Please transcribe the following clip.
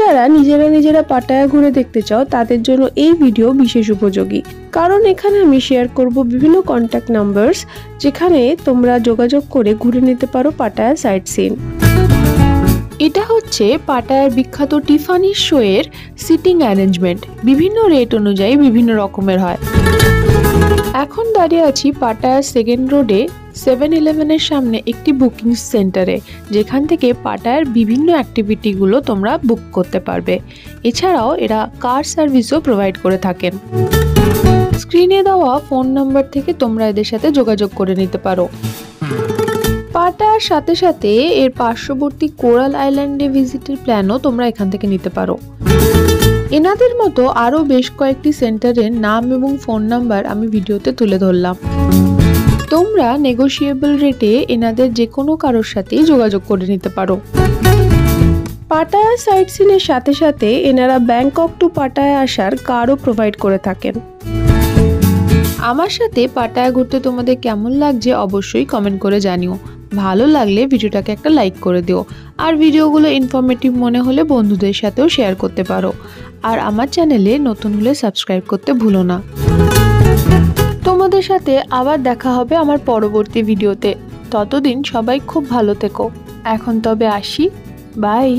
যারা নিজেরা পাটায়া ঘুরে দেখতে চাও তাদের জন্য এই ভিডিও বিশেষ উপযোগী, কারণ এখানে আমি শেয়ার করব বিভিন্ন কন্ট্যাক্ট নাম্বারস যেখানে তোমরা যোগাযোগ করে ঘুরে নিতে পারো পাটায়া সাইট সিন। এটা হচ্ছে পাটায়ার বিখ্যাত টিফানি শো এর সিটিং অ্যারেঞ্জমেন্ট, বিভিন্ন রেট অনুযায়ী বিভিন্ন রকমের হয়। এখন দাঁড়িয়ে আছি পাটায়ার সেকেন্ড রোডে 7-Eleven-এর সামনে একটি বুকিং সেন্টারে, যেখান থেকে পাটায়ার বিভিন্ন অ্যাক্টিভিটিগুলো তোমরা বুক করতে পারবে। এছাড়াও এরা কার সার্ভিসও প্রোভাইড করে থাকেন। স্ক্রিনে দেওয়া ফোন নাম্বার থেকে তোমরা এদের সাথে যোগাযোগ করে নিতে পারো। পাটায়ার সাথে সাথে এর পার্শ্ববর্তী কোরাল আইল্যান্ডে ভিজিটের প্ল্যানও তোমরা এখান থেকে নিতে পারো। এনাদের মতো আরও বেশ কয়েকটি সেন্টারের নাম এবং ফোন নাম্বার আমি ভিডিওতে তুলে ধরলাম। তোমরা নেগোশিয়েবল রেটে এনাদের যে কোনো কারোর সাথেই যোগাযোগ করে নিতে পারো। পাটায়া সাইট সিনের সাথে সাথে এনারা ব্যাংকক টু পাটায়া আসার কারও প্রোভাইড করে থাকেন। আমার সাথে পাটায়া ঘুরতে তোমাদের কেমন লাগছে অবশ্যই কমেন্ট করে জানিও। ভালো লাগলে ভিডিওটাকে একটা লাইক করে দিও, আর ভিডিওগুলো ইনফরমেটিভ মনে হলে বন্ধুদের সাথেও শেয়ার করতে পারো। আর আমার চ্যানেলে নতুন হলে সাবস্ক্রাইব করতে ভুলো না। তোমাদের সাথে আবার দেখা হবে আমার পরবর্তী ভিডিওতে। ততদিন সবাই খুব ভালো থেকো। এখন তবে আসি, বাই।